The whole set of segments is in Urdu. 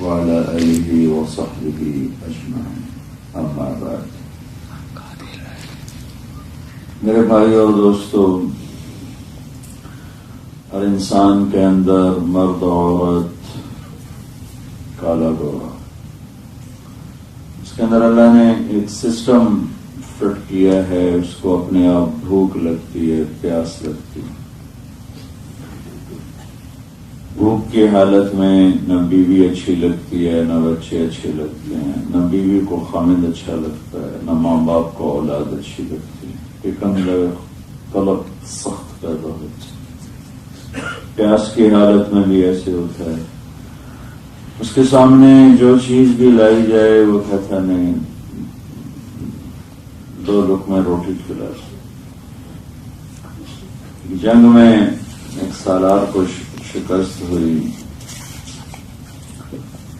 وعلى آله وصحبه أجمعين أما بعد. میرے بھائیو اور دوستو، ہر انسان کے اندر مرد عورت کالا گورا، اس کے اندر اللہ نے ایک سسٹم فٹ کیا ہے. اس کو اپنے آپ بھوک لگتی ہے، پیاس لگتی ہے. بھوک کی حالت میں نہ بیوی اچھی لگتی ہے، نہ بچے اچھے لگتے ہیں، نہ بیوی کو خامد اچھا لگتا ہے، نہ ماں باپ کو اولاد اچھی لگتی ہے. ایک اندر طلب سخت پیدا ہوتی ہے. پیاس کی حالت میں بھی ایسے ہوتا ہے. اس کے سامنے جو چیز بھی لائی جائے وہ کہتا نہیں، 2 لقمے روٹی کھلا. جنگ میں ایک سالار کو شکست ہوئی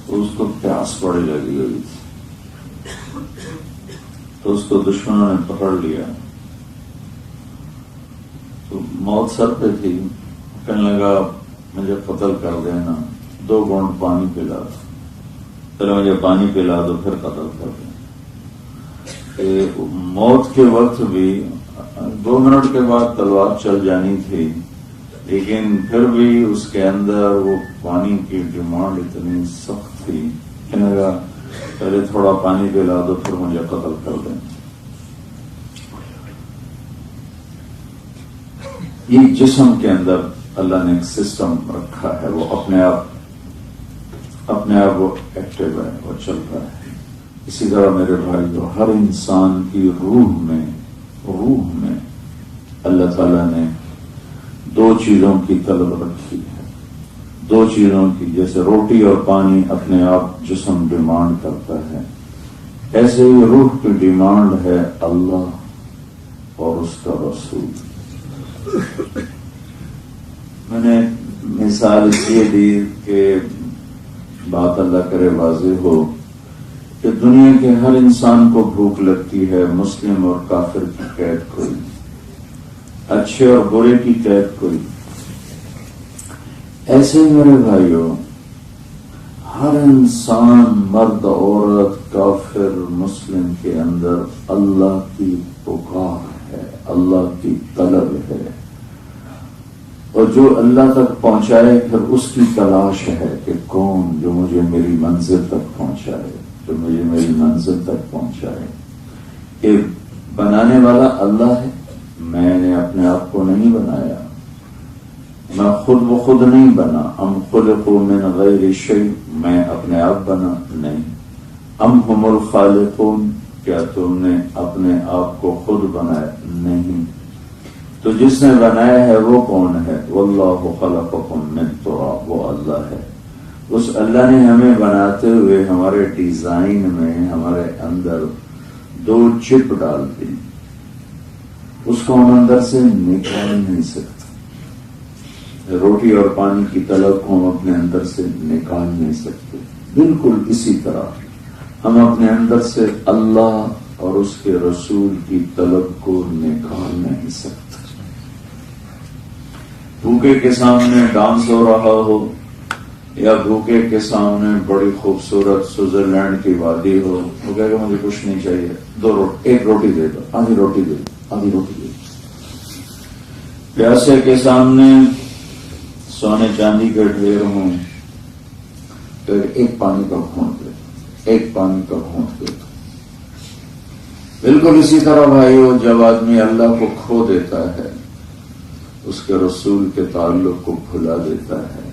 تو اس کو پیاس بڑی لگی ہوئی تھی، تو اس کو دشمنوں نے پکڑ لیا. تو موت سر پہ تھی. کہنے لگا مجھے قتل کر دینا، 2 گھونٹ پانی پلا دو. پہلے مجھے پانی پلا دو پھر قتل کر دیں. موت کے وقت بھی 2 منٹ کے بعد تلوار چل جانی تھی، لیکن پھر بھی اس کے اندر وہ پانی کی ڈیمانڈ اتنی سخت تھی. کہنے لگا پہلے تھوڑا پانی پلا دو پھر مجھے قتل کر دیں. یہ جسم کے اندر اللہ نے ایک سسٹم رکھا ہے، وہ اپنے آپ وہ ایکٹیو ہے، وہ چل رہا ہے. اسی طرح میرے بھائی، ہر انسان کی روح میں اللہ تعالیٰ نے 2 چیزوں کی طلب رکھی ہے. 2 چیزوں کی، جیسے روٹی اور پانی اپنے آپ جسم ڈیمانڈ کرتا ہے، ایسے ہی روح کی ڈیمانڈ ہے اللہ اور اس کا رسول. میں نے مثال اس لیے دی کہ بات اللہ کرے واضح ہو کہ دنیا کے ہر انسان کو بھوک لگتی ہے. مسلم اور کافر کی قید کوئی، اچھے اور برے کی قید کوئی. ایسے میرے بھائیوں، ہر انسان، مرد عورت، کافر مسلم کے اندر اللہ کی پکار ہے، اللہ کی طلب ہے، اور جو اللہ تک پہنچائے پھر اس کی تلاش ہے کہ کون جو مجھے میری منزل تک پہنچائے، جو مجھے میری منزل تک پہنچائے. کہ بنانے والا اللہ ہے، میں نے اپنے آپ کو نہیں بنایا، میں خود بخود نہیں بنا. ام خلقوا من غیر شیء، میں اپنے آپ بنا نہیں. ام هم الخالقون، کیا تم نے اپنے آپ کو خود بنایا؟ نہیں. تو جس نے بنایا ہے وہ کون ہے؟ واللہ خلقکم من تراب، وہ اللہ ہے. اس اللہ نے ہمیں بناتے ہوئے ہمارے ڈیزائن میں ہمارے اندر 2 چپ ڈال دی. اس کو ہم اندر سے نکال نہیں سکتے. روٹی اور پانی کی طلب کو ہم اپنے اندر سے نکال نہیں سکتے. بالکل اسی طرح ہم اپنے اندر سے اللہ اور اس کے رسول کی طلب کو نکال نہیں سکتے. بھوکے کے سامنے ڈانس ہو رہا ہو، یا بھوکے کے سامنے بڑی خوبصورت سوئٹزرلینڈ کی وادی ہو، وہ کہے گا مجھے کچھ نہیں چاہیے، 1 روٹی دے دو، آدھی روٹی دے دو، آدھی روٹی دے دو. پیاسے کے سامنے سونے چاندی کے ڈھیر ہوں، پھر 1 پانی کا گھونٹ دے دو، 1 پانی کا گھونٹ دے دو. بالکل اسی طرح بھائیو، جب آدمی اللہ کو کھو دیتا ہے، اس کے رسول کے تعلق کو بھلا دیتا ہے،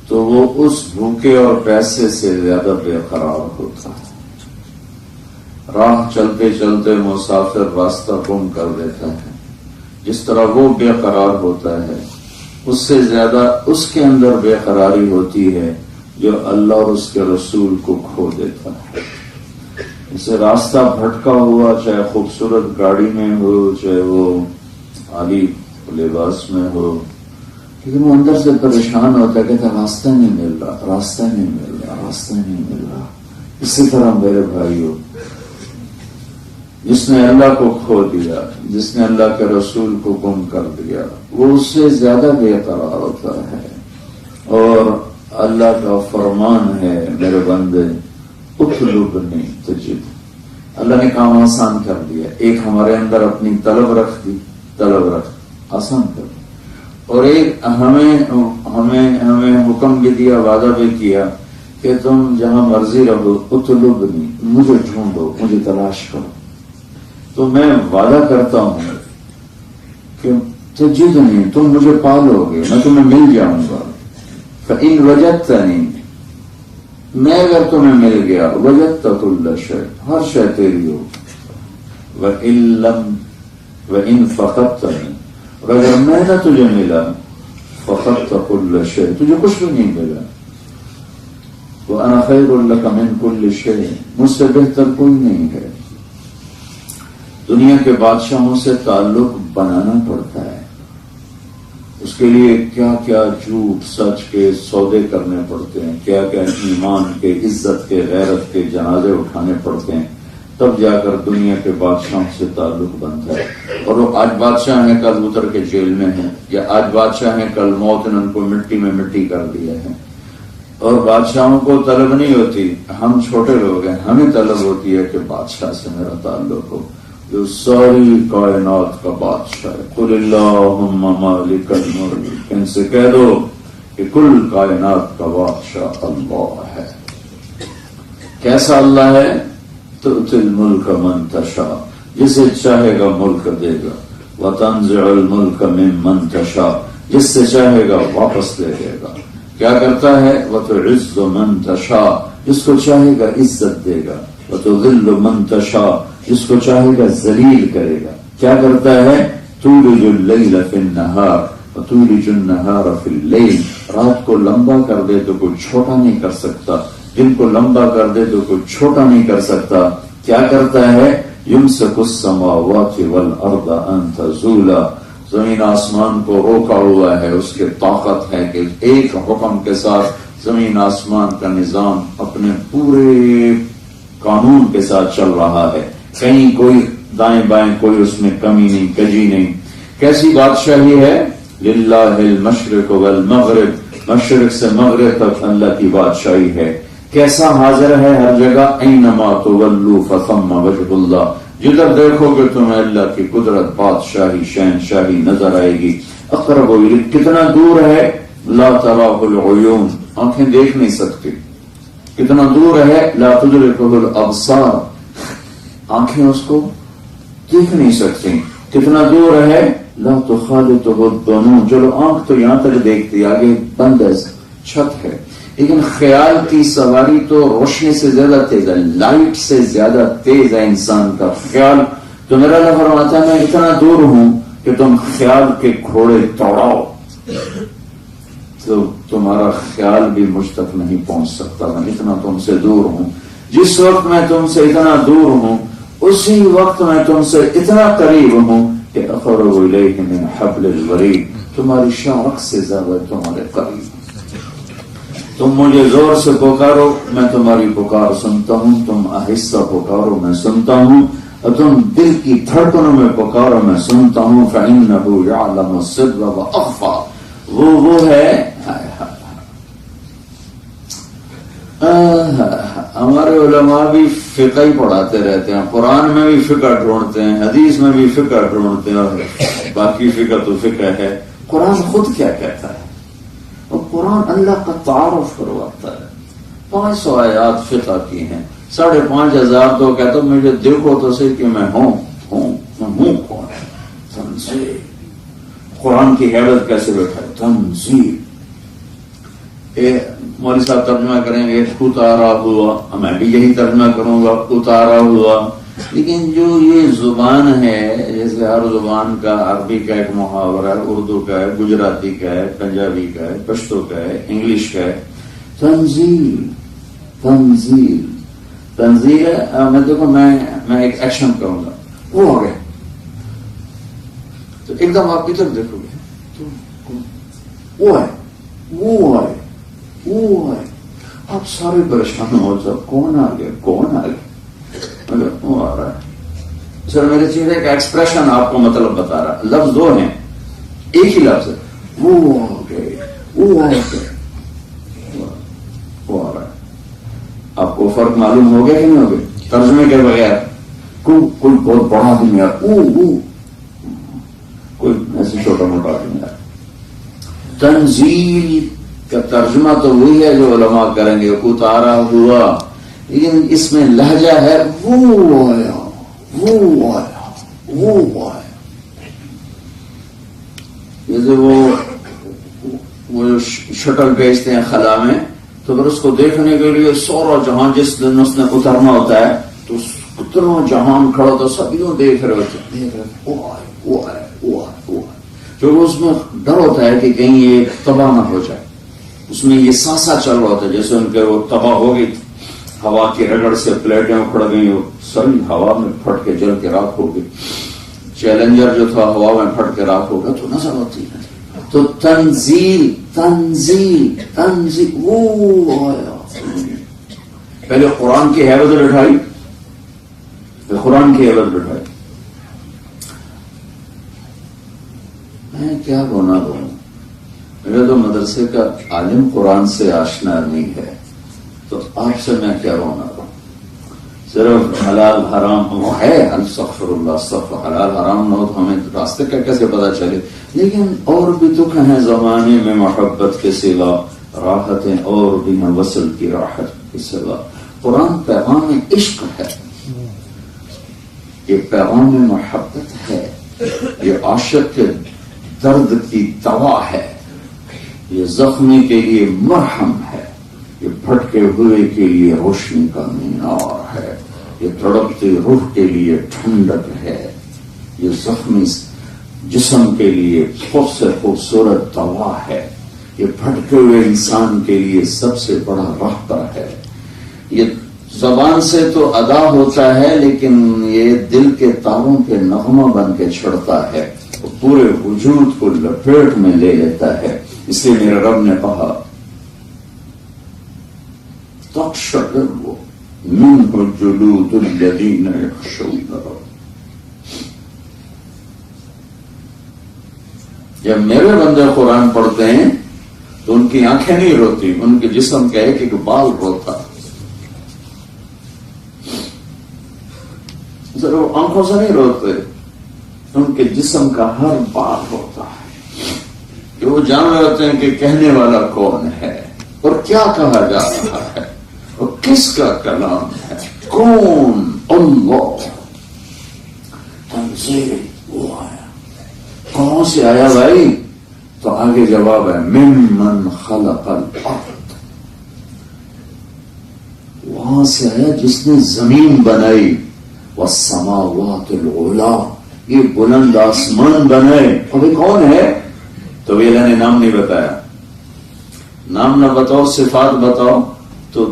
تو وہ اس بھوکے اور پیسے سے زیادہ بے قرار ہوتا ہے. راہ چلتے چلتے مسافر راستہ گم کر دیتا ہے، جس طرح وہ بے قرار ہوتا ہے اس سے زیادہ اس کے اندر بے قراری ہوتی ہے جو اللہ اور اس کے رسول کو کھو دیتا ہے. اسے راستہ بھٹکا ہوا، چاہے خوبصورت گاڑی میں ہو، چاہے وہ عالی لباس میں ہو، لیکن وہ اندر سے پریشان ہوتا ہے، کہتا ہے راستہ نہیں مل رہا، راستہ نہیں مل رہا، راستہ نہیں مل رہا. اسی طرح میرے بھائیوں، جس نے اللہ کو کھو دیا، جس نے اللہ کے رسول کو گم کر دیا، وہ اس سے زیادہ بے قرار ہوتا ہے. اور اللہ کا فرمان ہے میرے بندے اطلبنی تجد. اللہ نے کام آسان کر دیا. ایک ہمارے اندر اپنی طلب رکھ دی، آسان کر دی، اور ایک ہمیں حکم بھی دیا، وعدہ بھی کیا کہ تم جہاں مرضی رہو اطلبنی، مجھے ڈھونڈو، مجھے تلاش کرو. تو میں وعدہ کرتا ہوں کہ تجدنی، تم مجھے پالو گے، میں تمہیں مل جاؤں گا. فإن وجدتنی، میں اگر تمہیں مل گیا، وجدت کل شیء، ہر شے تیری ہو. وإن فقدتنی، اور اگر میں نہ تجھے ملا، فقدت کل شیء، تجھے کچھ بھی نہیں ملا. وأنا خیر لک من کل شیء، مجھ سے بہتر کوئی نہیں ہے. دنیا کے بادشاہوں سے تعلق بنانا پڑتا ہے، اس کے لیے کیا کیا جھوٹ سچ کے سودے کرنے پڑتے ہیں، کیا کیا ایمان کے، عزت کے، غیرت کے جنازے اٹھانے پڑتے ہیں، تب جا کر دنیا کے بادشاہوں سے تعلق بنتا ہے. اور وہ آج بادشاہ ہیں، کل اتر کے جیل میں ہیں، یا آج بادشاہ ہیں، کل موت نے ان کو مٹی میں مٹی کر دیا ہے. اور بادشاہوں کو طلب نہیں ہوتی، ہم چھوٹے لوگ ہیں، ہمیں طلب ہوتی ہے کہ بادشاہ سے میرا تعلق ہو، جو ساری کائنات کا بادشاہ ہے. قل اللہم مالک الملک، ان سے کہہ دو کہ کل کائنات کا بادشاہ اللہ ہے. کیسا اللہ ہے؟ تؤتی الملک من تشاء، جسے چاہے گا ملک دے گا. وتنزع الملک ممن تشاء، جس سے چاہے گا واپس لے لے گا. کیا کرتا ہے؟ وتعز من تشاء، جس کو چاہے گا عزت دے گا. وتذل من تشاء، جس کو چاہے گا ذلیل کرے گا. کیا کرتا ہے؟ تولج اللیل فی النہار وتولج النہار فی اللیل، رات کو لمبا کر دے تو کوئی چھوٹا نہیں کر سکتا، دن کو لمبا کر دے تو کوئی چھوٹا نہیں کر سکتا. کیا کرتا ہے؟ یمسک السماوات والارض ان تزولا، زمین آسمان کو روکا ہوا ہے، اس کے طاقت ہے کہ ایک حکم کے ساتھ زمین آسمان کا نظام اپنے پورے قانون کے ساتھ چل رہا ہے، کہیں کوئی دائیں بائیں کوئی اس میں کمی نہیں، کجی نہیں. کیسی بادشاہی ہے؟ للہ المشرق والمغرب، مشرق سے مغرب تک اللہ کی بادشاہی ہے. کیسا حاضر ہے ہر جگہ؟ اینما تولوا فثم وجہ اللہ، جدھر دیکھو گے تمہیں اللہ کی قدرت، بادشاہی، شہنشاہی نظر آئے گی. اقرب الیک، کتنا دور ہے؟ لا تراہ العیون، آنکھیں دیکھ نہیں سکتی. کتنا دور ہے؟ لا تدرکہ الابصار، آنکھیں اس کو دیکھ نہیں سکتی. کتنا دور ہے؟ لا تخالطہ الظنون، چلو آنکھ تو یہاں تک دیکھتی، آگے بند ہے، چھت ہے، لیکن خیال کی سواری تو روشنی سے زیادہ تیز ہے، لائٹ سے زیادہ تیز ہے انسان کا خیال. تو میرا اللہ فرماتا ہے میں اتنا دور ہوں کہ تم خیال کے گھوڑے دوڑاؤ تو تمہارا خیال بھی مجھ تک نہیں پہنچ سکتا. میں اتنا تم سے دور ہوں. جس وقت میں تم سے اتنا دور ہوں اسی وقت میں تم سے اتنا قریب ہوں کہ اقرب الیہ من حبل الورید، تمہاری شاخ سے زیادہ تمہارے قریب. تم مجھے زور سے پکارو میں تمہاری پکار سنتا ہوں، تم آہستہ پکارو میں سنتا ہوں، اور تم دل کی دھڑکنوں میں پکارو میں سنتا ہوں. فإنہ یعلم السر وأخفى، وہ ہے. ہمارے علماء بھی فقہ ہی پڑھاتے رہتے ہیں، قرآن میں بھی فقہ ڈھونڈتے ہیں، حدیث میں بھی فقہ ڈھونڈتے ہیں، اور باقی فقہ تو فقہ ہے. قرآن خود کیا کہتا ہے؟ اور قرآن اللہ کا تعارف کرواتا ہے. 500 آیات فقہ کی ہیں، 5,500 تو کہتا ہوں مجھے دیکھو تو صحیح کہ میں ہوں کون. تنزیل، قرآن کی حیرت کیسے بیٹھا ہے؟ تنزیل. مولوی صاحب ترجمہ کریں گے اتارا ہوا، میں بھی یہی ترجمہ کروں گا اتارا ہوا. لیکن جو یہ زبان ہے، جیسے ہر زبان کا، عربی کا ایک محاورہ ہے، اردو کا ہے، گجراتی کا ہے، پنجابی کا ہے، پشتو کا ہے، انگلش کا ہے. تنزیل تنزیل تنزیل ہے. میں دیکھو میں ایک ایکشن کروں گا، وہ ہو گئے تو ایک دم آپ ادھر دیکھو گے وہ ہے آپ سارے پریشان ہو جاؤ، کون آ گیا وہ آ رہا ہے. سر میری چیز ایک ایکسپریشن آپ کو مطلب بتا رہا، لفظ دو ہیں، ایک ہی لفظ ہے، وہ آ گئے. آپ کو فرق معلوم ہو گیا کہ نہیں ہو گیا ترجمے کے بغیر؟ کوئی بہت بڑا آدمی کوئی ایسے چھوٹا موٹا آدمی ہے. تنزیل کا ترجمہ تو وہی ہے جو علماء کریں گے اتارا ہوا، لیکن اس میں لہجہ ہے وہ آیا وہ آیا وہ آیا. جیسے وہ شٹل بھیجتے ہیں خلا میں، تو پھر اس کو دیکھنے کے لیے سورا جہاں جس دن اس نے اترنا ہوتا ہے تو اتنا جہان کھڑا تو سب یوں دیکھ رہے ہوتے ہیں وہ آئے وہ آئے وہ آئے وہ آئے. جو اس میں ڈر ہوتا ہے کہ کہیں یہ تباہ نہ ہو جائے. اس میں یہ سانسا چل رہا ہوتا ہے جیسے ان کے وہ تباہ ہو گئی ہوا کی رگڑ سے پلیٹیں اکھڑ گئی، وہ ساری ہوا میں پھٹ کے جل کے راکھ ہو گئی. چیلنجر جو تھا ہوا میں پھٹ کے راکھ ہو گیا تو نظر ہوتی ہے. تو تنزیل تنزیل تنزیل وہ آیا. پہلے قرآن کی حیبت بٹھائی، قرآن کی حیبت بٹھائی. میں کیا رونا دوں، میرا تو مدرسے کا عالم قرآن سے آشنا نہیں ہے، تو آپ سے میں کیا رونا دوں. صرف حلال حرام وہ ہے، استغفر اللہ استغفر، حلال حرام نہ ہو تو ہمیں راستے کا کیسے پتا چلے. لیکن اور بھی دکھ ہیں زمانے میں محبت کے سوا، راحتیں اور بھی ہیں وصل کی راحت کے سوا. قرآن پیغام عشق ہے، یہ پیغام محبت ہے، یہ عاشق کے درد کی دوا ہے، یہ زخمی کے لیے مرہم ہے، یہ بھٹکے ہوئے کے لیے روشنی کا مینار ہے، یہ تڑپتی روح کے لیے ٹھنڈک ہے، یہ زخمی جسم کے لیے سب سے خوبصورت دوا ہے، یہ بھٹکے ہوئے انسان کے لیے سب سے بڑا رہبر ہے. یہ زبان سے تو ادا ہوتا ہے لیکن یہ دل کے تاروں کے نغمہ بن کے چھڑتا ہے، پورے وجود کو لپیٹ میں لے لیتا ہے. اس لیے میرے رب نے کہا تقشعر منہ جلود الذین یخشون ربهم. جب میرے بندے قرآن پڑھتے ہیں تو ان کی آنکھیں نہیں روتی، ان کے جسم کا ایک ایک بال روتا. ضرور آنکھوں سے نہیں روتے، ان کے جسم کا ہر بال ہوتا ہے کہ وہ جان رہے ہوتے ہیں کہ کہنے والا کون ہے اور کیا کہا جا رہا ہے اور کس کا کلام ہے. کون؟ اللہ. تنزیل وہ آیا. کہاں سے آیا بھائی؟ تو آگے جواب ہے ممن خلق الارض. وہاں سے آیا جس نے زمین بنائی، والسماوات العلا، یہ بلند آسمان بنائے. ابھی کون ہے؟ تو یہ نے نام نہیں بتایا. نام نہ بتاؤ صفات بتاؤ تو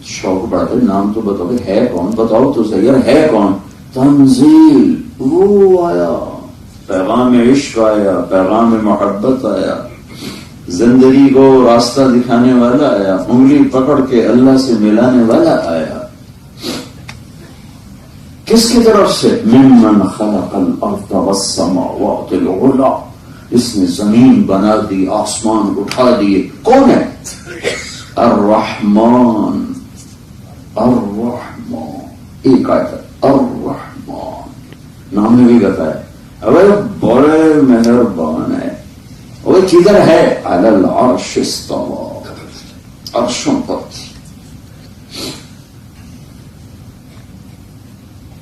شوق بڑھتا ہے. نام تو بتاؤ ہے کون، بتاؤ تو صحیح ہے کون. تنزیل وہ آیا، پیغام عشق آیا، پیغام محبت آیا، زندگی کو راستہ دکھانے والا آیا، انگلی پکڑ کے اللہ سے ملانے والا آیا. کس کی طرف سے؟ ممن خلق الارض والسماوات العلا، اس نے زمین بنا دی، آسمان اٹھا دیے. کون ہے؟ الرحمن. الرحمن ایک آیت ہے، الرحمن نام نے بھی بتایا. ابے بڑے مہربان ہے. وہ کدھر ہے؟ علی العرش استوى، عرشوں پر.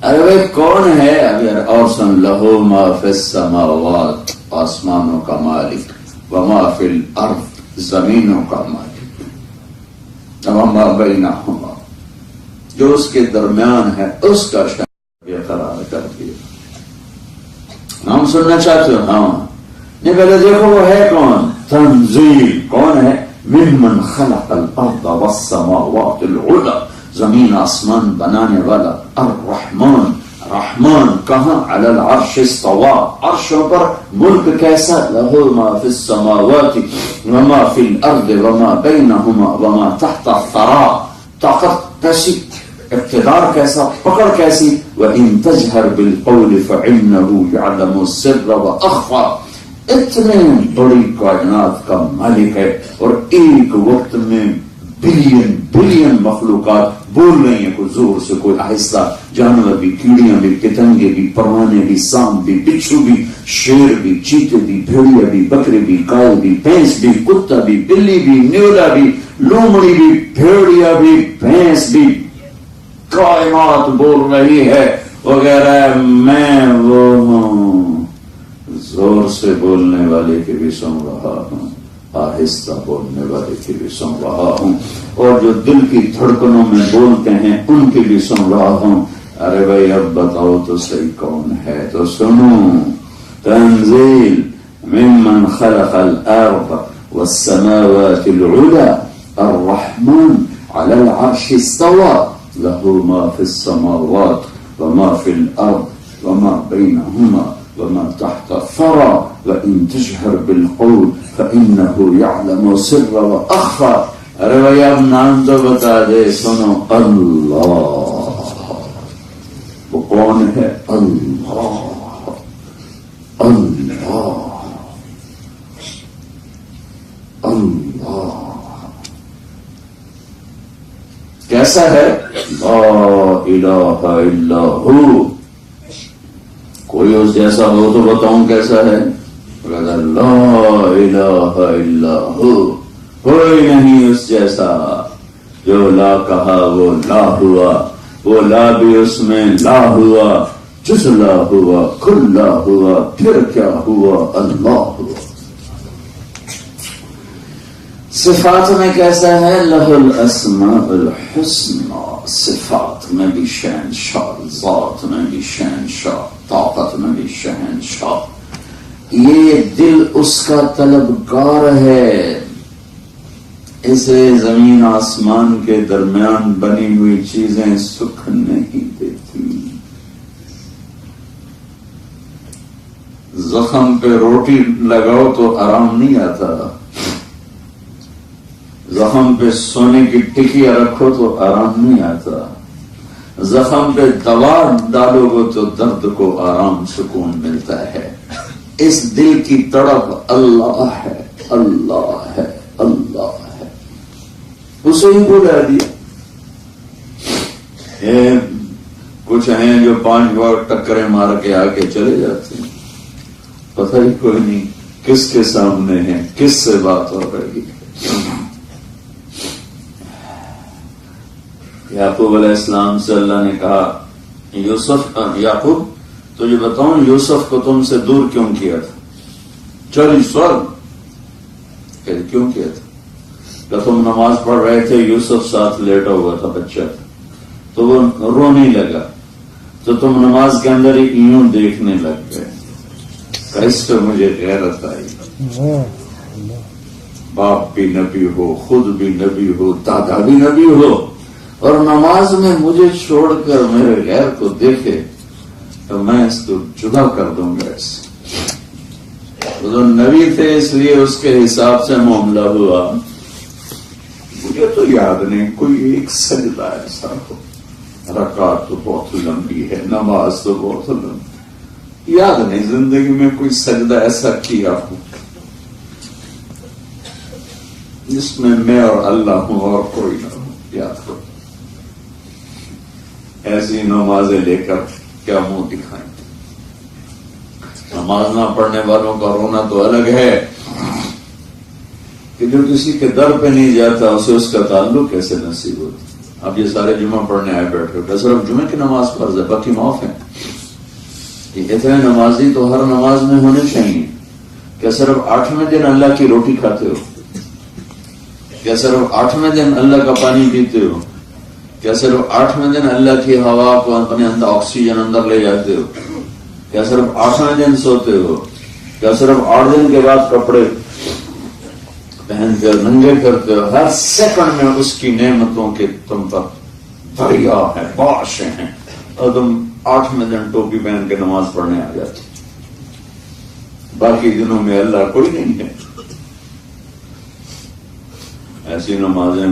ارے کون ہے؟ ابھی اور سن. لہو ما فی السماوات، آسمانوں کا مالک، وما فی الارض، زمینوں کا مالک، وما بینہما، جو اس کے درمیان ہے اس کا شان قرار کر دیا. نام سننا چاہتے ہو؟ ہاں. نہیں پہلے دیکھو وہ ہے کون. تنزیل کون ہے؟ ممن خلق الارض والسماوات العلا، زمین آسمان بنانے والا. الرحمن، رحمان کہاں؟ علی العرش استوى، عرشوں پر. ملک کیسا؟ لہو ما فی السماوات وما فی الارض وما بینہما وما تحت الثری. طاقت کیسی، اقتدار کیسا، پکڑ کیسی. وَإِن تَجْهَرْ بِالْقَوْلِ فَإِنَّهُ يَعْلَمُ السِّرَّ وَأَخْفَى. اتنے بڑی کائنات کا مالک ہے اور ایک وقت میں بلین بلین مخلوقات بول رہی ہیں، کوئی زور سے، کوئی آہستہ، جانور بھی، کیڑیاں بھی، پتنگے بھی، پروانے بھی، سانپ بھی، بچھو بھی، شیر بھی، چیتے بھی، بھیڑیا بھی، بکرے بھی، گائے بھی، بھینس بھی، کتا بھی، بلی بھی، نیولا بھی، لومڑی بھی، بھیڑیا بھی، بھینس بھی، کائنات بول رہی ہے وغیرہ، میں وہ ہوں، زور سے بولنے والے کی بھی سن رہا ہوں، آہستہ بولنے والے کی بھی سن رہا ہوں، اور جو دل کی دھڑکنوں میں بولتے ہیں ان کی بھی سن رہا ہوں۔ ارے بھائی اب بتاؤ تو صحیح کون ہے؟ تو سنو، تنزیل ممن خلق الارض والسماوات العلى الرحمن على العرش استوى له ما في السماوات وما في الارض وما بينهما وما تحت الثرى وإن تجهر بالقول فإنه يعلم سر وأخفى۔ ارے بھائی اب نام تو بتا دے، سنو، اللہ، وہ کون ہے؟ اللہ، اللہ، اللہ کیسا ہے؟ لا الہ الا ہو، کوئی اس جیسا ہو تو بتاؤں کیسا ہے؟ لا الہ الا ہو، کوئی نہیں اس جیسا، جو لا کہا وہ لا ہوا، وہ لا بھی اس میں لا ہوا، جس لا ہوا کل لا ہوا، پھر کیا ہوا؟ اللہ ہوا۔ صفات میں کیسا ہے؟ لہ الاسماء الحسنى، صفات میں بھی شہنشاہ، ذات میں بھی شہنشاہ، طاقت میں بھی شہنشاہ، یہ دل اس کا طلبگار ہے، اسے زمین آسمان کے درمیان بنی ہوئی چیزیں سکھ نہیں دیتی۔ زخم پہ روٹی لگاؤ تو آرام نہیں آتا، زخم پہ سونے کی ٹکیا رکھو تو آرام نہیں آتا، زخم پہ دوا ڈالو گے تو درد کو آرام سکون ملتا ہے۔ اس دل کی تڑپ اللہ ہے، اللہ ہے، اللہ ہے، اسے ہی بلا دیا۔ کچھ ہیں جو 5 بار ٹکریں مار کے آگے چلے جاتے ہیں، پتہ ہی کوئی نہیں کس کے سامنے ہیں، کس سے بات ہو رہی ہے۔ یعقوب علیہ السلام سے اللہ نے کہا، یوسف، یعقوب تجھے بتاؤں یوسف کو تم سے دور کیوں کیا تھا؟ 40 سال کیوں کیا تھا؟ کہ تم نماز پڑھ رہے تھے، یوسف ساتھ لیٹا ہوا تھا، بچہ تھا، تو وہ رونے لگا، تو تم نماز کے اندر ہی یوں دیکھنے لگ گئے، کہ اس پہ مجھے غیرت آئی، باپ بھی نبی ہو، خود بھی نبی ہو، دادا بھی نبی ہو، اور نماز میں مجھے چھوڑ کر میرے غیر کو دیکھے تو میں اس کو جدا کر دوں گا۔ اس وہ نبی تھے اس لیے اس کے حساب سے معاملہ ہوا۔ مجھے تو یاد نہیں کوئی ایک سجدہ ایسا ہو، رکعت تو بہت لمبی ہے، نماز تو بہت لمبی، یاد نہیں زندگی میں کوئی سجدہ ایسا کیا ہو جس میں میں اور اللہ ہوں اور کوئی نہ ہو۔ یاد کرو، ایسی نمازیں لے کر کیا منہ دکھائیں؟ نماز نہ پڑھنے والوں کا رونا تو الگ ہے، کہ جو کسی کے در پہ نہیں جاتا اسے اس کا تعلق کیسے نصیب ہوتا؟ اب یہ سارے جمعہ پڑھنے آئے بیٹھے کہ صرف جمعے کی نماز فرض ہے، باقی معاف ہے۔ اتنے نمازی تو ہر نماز میں ہونے چاہیے۔ کیا صرف 8ویں دن اللہ کی روٹی کھاتے ہو؟ کیا صرف 8ویں دن اللہ کا پانی پیتے ہو؟ کیا صرف 8ویں دن اللہ کی ہوا کو اپنے اندر آکسیجن اندر لے جاتے ہو؟ کیا صرف 8ویں دن سوتے ہو؟ کیا صرف 8 دن کے بعد کپڑے پہن کر ننگے کرتے ہو؟ ہر سیکنڈ میں اس کی نعمتوں کے تم پر دریا ہے، بارشیں ہیں، اور تم 8ویں دن ٹوپی پہن کے نماز پڑھنے آ جاتے، باقی دنوں میں اللہ کوئی نہیں ہے۔ ایسی نمازیں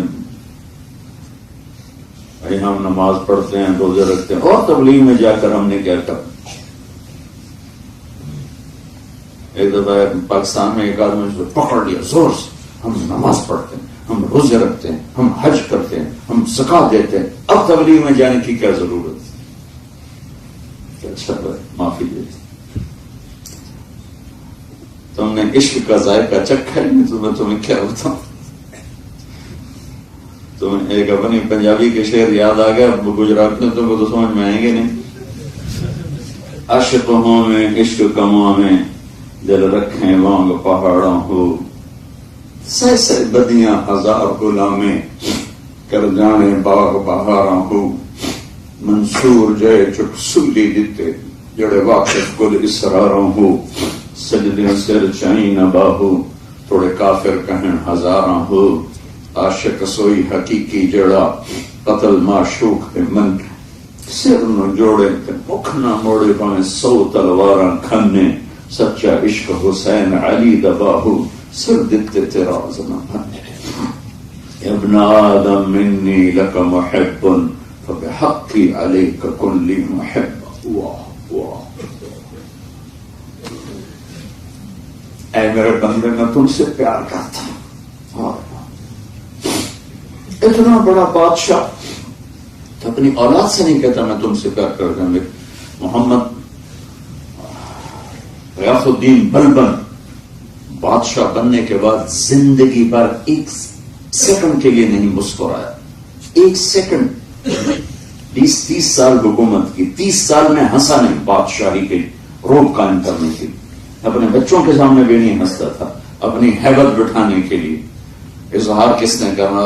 بھائی ہم نماز پڑھتے ہیں، روزے رکھتے ہیں، اور تبلیغ میں جا کر ہم نے کیا کر، ایک دفعہ پاکستان میں ایک آدمی پکڑ لیا زور سے، ہم نماز پڑھتے ہیں، ہم روزے رکھتے ہیں، ہم حج کرتے ہیں، ہم سکھا دیتے ہیں، اب تبلیغ میں جانے کی کیا ضرورت ہے؟ اچھا معافی دیتے، تم نے عشق کا ذائقہ چکھا ہی نہیں تو میں تمہیں کیا بتاؤں. تمہیں ایک اپنی پنجابی کے شعر یاد آ گیا، گجرات میں تم کو تو سمجھ میں آئیں گے نہیں. عشق ہوں میں عشق کماں میں دل رکھیں وانگ پہاڑوں ہو، سہ سہ بدیاں ہزار غلامیں کر جانے باغ بہاراں ہو. منصور جے چک سلی دیتے جڑے واقف گل اسراراں ہو. سجدے سر چائی نہ باہو تھوڑے کافر کہیں ہزاراں ہو. عاشق سوئی حقیقی جڑا قتل معشوق ہے من، سر نہ جوڑے تے مکھ نہ موڑے پاویں 100 تلواراں کھنے. سچا عشق حسین علی دباہو سر دیتے تراز نہ بھنے. ابن آدم منی لک محب فبحقی علیک کلی محب. واہ واہ، اے میرے بندے میں تم سے پیار کرتا ہوں. اتنا بڑا بادشاہ اپنی اولاد سے نہیں کہتا میں تم سے پیار کرتا ہوں. محمد غیاث الدین بلبن بادشاہ بننے کے بعد زندگی بھر ایک سیکنڈ کے لیے نہیں مسکرایا. ایک سیکنڈ، 20-30 سال حکومت کی، 30 سال میں ہنسا نہیں بادشاہی کے روب قائم کرنے کے لیے. اپنے بچوں کے سامنے بھی نہیں ہنستا تھا، اپنی ہیبت بٹھانے کے لیے. اظہار کس نے کرنا؟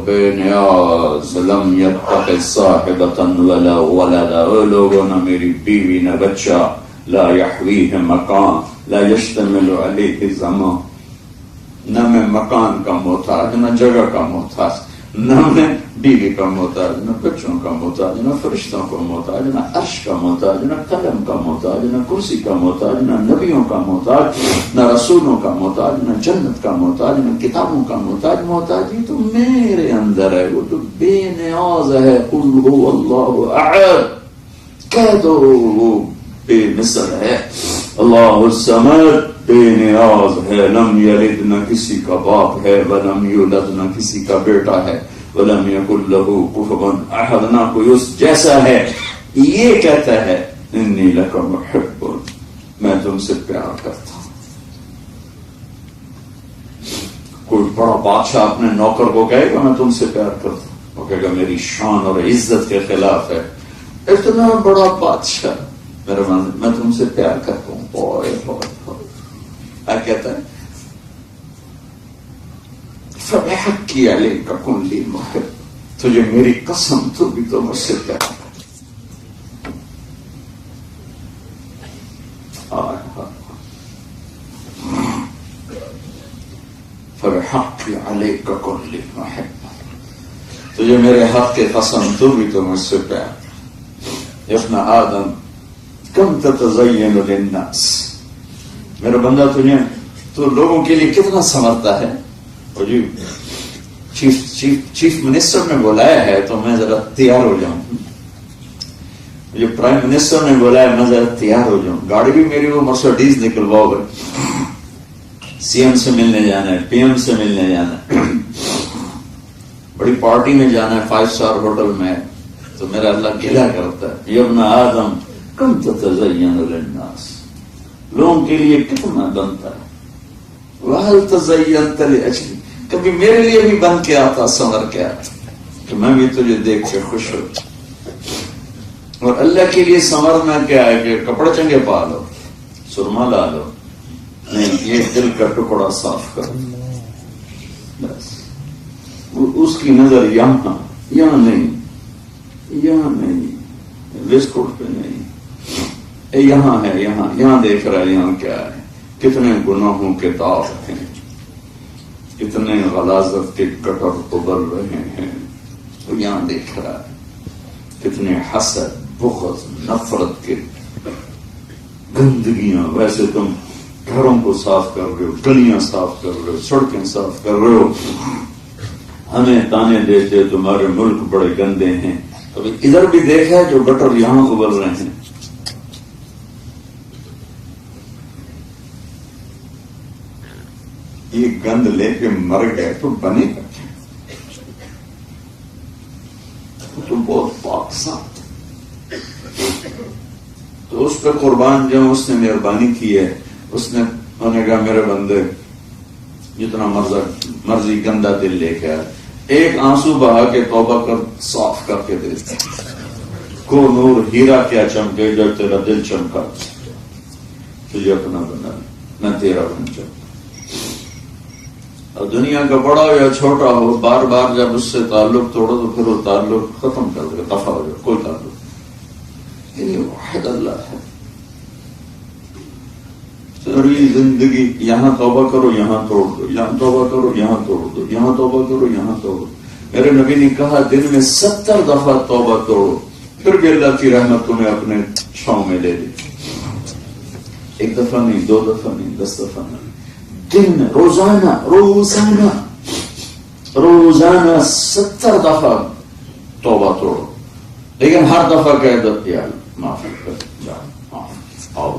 بے نیاز لم یتق صاحبۃ ولا ولدا. او لوگوں نہ میری بیوی نہ بچہ، لا یحویہ مکان لا یشتمل علیہ زمان. نہ میں مکان کا محتاج، نہ جگہ کا محتاج، نہ میں بیوی کا محتاج، نہ بچوں کا محتاج، نہ فرشتوں کا محتاج، نہ عرش کا محتاج، نہ قلم کا محتاج، نہ کرسی کا محتاج، نہ نبیوں کا محتاج، نہ رسولوں کا محتاج، نہ جنت کا محتاج، نہ کتابوں کا محتاج. محتاجی تو میرے اندر ہے، وہ تو بے نیاز ہے. قل هو اللہ احد کہہ دو، وہ بے مثل ہے. اللہ الصمد بے نیاز ہے. لم یلد نہ کسی کا باپ ہے، ولم یولد نہ کسی کا بیٹا ہے، ولم یکن لہ کفوا احد نہ کوئی اس جیسا ہے. یہ کہتا ہے انی لک محب، میں تم سے پیار کرتا ہوں. کوئی بڑا بادشاہ اپنے نوکر کو کہے گا میں تم سے پیار کرتا ہوں، وہ کہے گا میری شان اور عزت کے خلاف ہے. اتنا بڑا بادشاہ میرے من میں تم سے پیار کرتا ہوں. کہتا ہے فبحقی علیک کلی محب، تجھے میری قسم تو بھی تو مجھ سے پیار کرتا. فبحقی علیک کلی محب، تجھے میرے حق کی قسم تو بھی تو مجھ سے پیار. ابن آدم کم تتزین للناس، میرا بندہ تجھے تو لوگوں کے لیے کتنا سنورتا ہے. اور جی چیف منسٹر نے بلایا ہے تو میں ذرا تیار ہو جاؤں. مجھے پرائم منسٹر نے بلایا میں ذرا تیار ہو جاؤں. گاڑی بھی میری وہ مرسڈیز نکلواؤ گے. سی ایم سے ملنے جانا ہے، پی ایم سے ملنے جانا ہے، بڑی پارٹی میں جانا ہے، 5 اسٹار ہوٹل میں، تو میرا اللہ گلا کرتا ہے یا ابن آدم کم تتزین للناس، لوگوں کے لیے کتنا بنتا ہے. وَهَلْ تَزَيَّنْتَ لِأَجْلِي، کبھی میرے لیے بھی بن کے آتا، سنور کے آتا کہ میں بھی تجھے دیکھ کے خوش ہو. اور اللہ کے لیے سنورنا کیا ہے کہ کپڑے چنگے پا لو، سرما لا لو، نہیں، یہ دل کا ٹکڑا صاف کرو. بس اس کی نظر یہاں نہیں، یہاں نہیں، بسکٹ پہ نہیں، یہاں ہے، یہاں دیکھ رہا ہے یہاں کیا ہے. کتنے گناہوں کے داغ ہیں، کتنے غلاظت کے کٹر ابل رہے ہیں، تو یہاں دیکھ رہا ہے. کتنے حسد، بغض، نفرت کے گندگیاں. ویسے تم گھروں کو صاف کر رہے ہو، گلیاں صاف کر رہے ہو، سڑکیں صاف کر رہے ہو، ہمیں تانے دیتے تمہارے ملک بڑے گندے ہیں. کبھی ادھر بھی دیکھا ہے جو گٹر یہاں ابل رہے ہیں. یہ گند لے کے مر گئے تو بنے گا. تو بہت پاک صاف تو اس پہ قربان جو اس نے مہربانی کی ہے، اس نے انہوں نے کہا میرے بندے جتنا مرضی گندا دل لے کے آئے، ایک آنسو بہا کے توبہ کر، صاف کر کے دے کو نور ہیرا کیا چمکے جو تیرا دل چمکا، تجھے اپنا بنا نہ تیرا بن چمکا۔ اور دنیا کا بڑا ہو یا چھوٹا ہو، بار بار جب اس سے تعلق توڑو تو پھر وہ تعلق ختم کر دے، دفع ہو جائے، کوئی تعلق۔ یہ واحد اللہ ہے۔ ساری زندگی یہاں توبہ کرو یہاں توڑ دو، یہاں توبہ کرو یہاں توڑ دو، یہاں توبہ کرو یہاں توڑ دو۔ میرے نبی نے کہا دن میں 70 دفعہ توبہ توڑو، پھر بھی اللہ کی رحمت تمہیں اپنے چھاؤں میں لے لی۔ ایک دفعہ نہیں، 2 دفعہ نہیں، 10 دفعہ نہیں، دن میں روزانہ 70 دفعہ توبہ توڑو، لیکن ہر دفعہ کہہ دو یا معاف کر جاؤ، معاف آؤ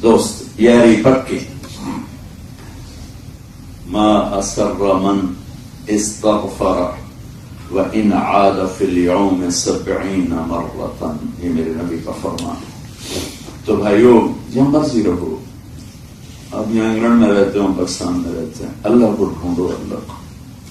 دوست یاری پکی۔ ما اسر من استغفر وان عاد فی اليوم 70 مرة، یہ میرے نبی کا فرمان ہے۔ تو بھائیو جہاں مرضی رہو، اب یہاں انگلینڈ میں رہتے ہوں، پاکستان میں رہتے ہیں، اللہ کو ڈھونڈو،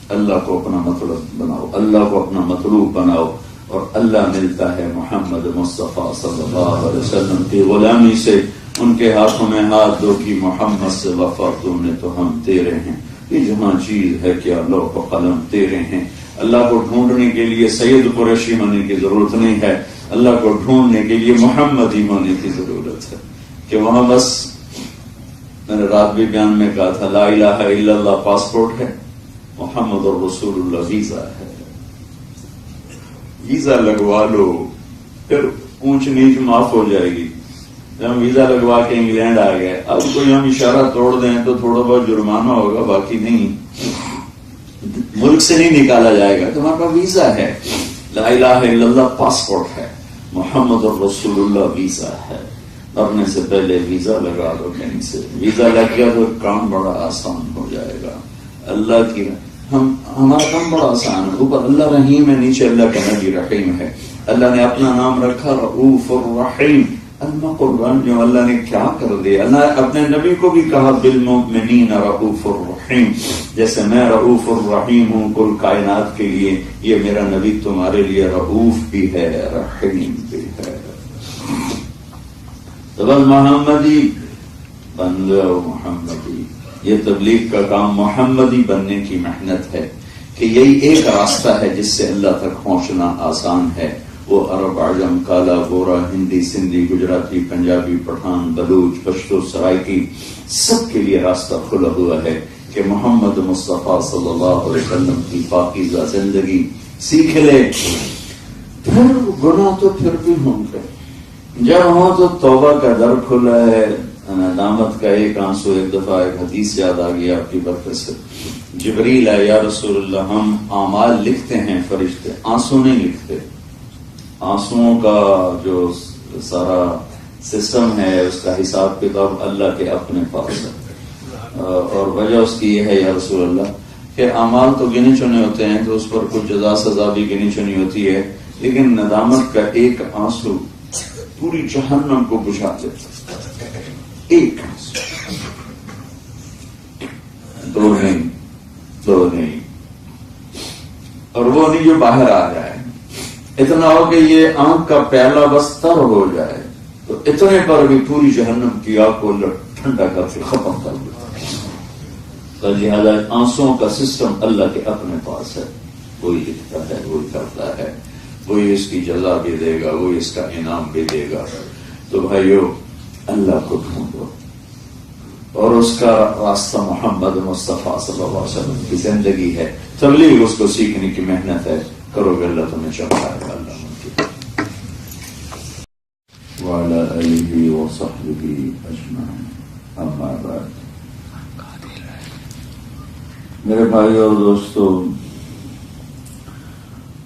اللہ کو اپنا مطلب بناؤ، اللہ کو اپنا مطلوب بناؤ، اور اللہ ملتا ہے محمد مصطفیٰ صلی اللہ علیہ وسلم کی غلامی سے۔ ان کے ہاتھوں میں ہاتھ دو کہ محمد سے وفا تم نے تو ہم تیرے ہیں، یہ جہاں چیز ہے کیا لوح و قلم تیرے ہیں۔ اللہ کو ڈھونڈنے کے لیے سید قریشی ہونے کی ضرورت نہیں ہے، اللہ کو ڈھونڈنے کے لیے محمدی ہونے کی ضرورت ہے، کہ وہاں بس میں نے رات بھی بیان میں کہا تھا لا الہ الا اللہ پاسپورٹ ہے، محمد الرسول اللہ ویزا ہے۔ ویزا لگوا لو، پھر اونچ نیچ معاف ہو جائے گی۔ جب ہم ویزا لگوا کے انگلینڈ آ گئے، اب کوئی ہم اشارہ توڑ دیں تو تھوڑا بہت جرمانہ ہوگا، باقی نہیں، ملک سے نہیں نکالا جائے گا۔ تمہارے پاس ویزا ہے، لا الہ الا اللہ پاسپورٹ ہے، محمد الرسول اللہ ویزا ہے۔ مرنے سے پہلے ویزا لگا دو کہیں سے، ویزا لگ گیا تو کام بڑا آسان ہو جائے گا۔ اللہ کی ہمارا کام بڑا آسان ہے، اوپر اللہ رحیم ہے، نیچے اللہ کا نبی رحیم ہے۔ اللہ نے اپنا نام رکھا رؤوف الرحیم۔ اللہ قربان جو اللہ نے کیا کر دیا، اللہ اپنے نبی کو بھی کہا بالمؤمنین رؤوف الرحیم، جیسے میں رؤوف الرحیم ہوں کل کائنات کے لیے، یہ میرا نبی تمہارے لیے رؤوف بھی ہے رحیم بھی ہے۔ تو بس محمدی بن گئے، محمدی، یہ تبلیغ کا کام محمدی بننے کی محنت ہے، کہ یہی ایک راستہ ہے جس سے اللہ تک پہنچنا آسان ہے۔ وہ عرب، عجم، کالا، گورا، ہندی، سندھی، گجراتی، پنجابی، پٹھان، بلوچ، پشتو، سرائکی، سب کے لیے راستہ کھلا ہوا ہے کہ محمد مصطفیٰ صلی اللہ علیہ وسلم کی پاکیزہ زندگی سیکھ لے۔ پھر گناہ تو پھر بھی ہوں گے، جب ہو تو توبہ کا در کھلا ہے، ندامت کا ایک آنسو۔ ایک دفعہ ایک حدیث یاد آ گیا آپ کی برکت سے، جبریل ہے یا رسول اللہ، ہم اعمال لکھتے ہیں، فرشتے آنسو نہیں لکھتے۔ آنسوؤں کا جو سارا سسٹم ہے، اس کا حساب کتاب اللہ کے اپنے پاس ہے، اور وجہ اس کی یہ ہے یا رسول اللہ کہ اعمال تو گنے چنے ہوتے ہیں، تو اس پر کچھ جزا سزا بھی گنی چنی ہوتی ہے، لیکن ندامت کا ایک آنسو پوری جہنم کو بجھا دیتا ہے۔ ایک آنسو، دو نہیں، اور وہ نہیں جو باہر آ جائے، اتنا ہو کہ یہ آنکھ کا پیالہ بس تر ہو جائے، تو اتنے پر بھی پوری جہنم کی آگ کو ٹھنڈا کر کے ختم کر دیتا۔ لہٰذا آنسوؤں کا سسٹم اللہ کے اپنے پاس ہے، وہی لکھتا ہے، وہی کرتا ہے، وہی اس کی جزا بھی دے گا، وہی اس کا انعام بھی دے گا۔ تو بھائیو اللہ کو ڈھونڈو، اور اس کا راستہ محمد مصطفیٰ صلی اللہ علیہ وسلم کی زندگی ہے، تبلیغ اس کو سیکھنے کی محنت ہے، کرو گے اللہ تمہیں چمکائے گا۔ اللہ ممکن وعلی آلہ وصحبہ اجمعین، اما بعد۔ میرے بھائی اور دوستو،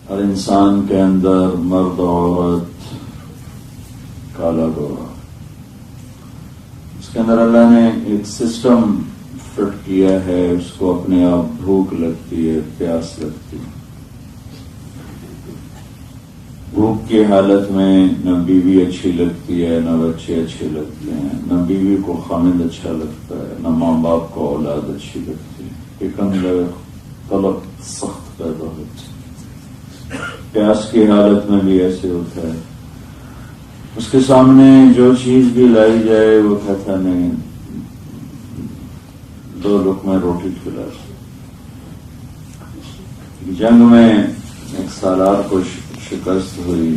ہر انسان کے اندر مرد عورت، کالا گورا، اس کے اندر اللہ نے ایک سسٹم فٹ کیا ہے، اس کو اپنے آپ بھوک لگتی ہے، پیاس لگتی ہے۔ بھوک کی حالت میں نہ بیوی اچھی لگتی ہے، نہ بچے اچھے لگتے ہیں، نہ بیوی کو خامد اچھا لگتا ہے، نہ ماں باپ کو اولاد اچھی لگتی ہے، ایک اندر طلب سخت پیدا ہوتی ہے۔ پیاس کی حالت میں بھی ایسے ہوتا ہے، اس کے سامنے جو چیز بھی لائی جائے وہ کہتا نہیں، 2 لقمے روٹی کھلا۔ جنگ میں ایک سالار کو شکست ہوئی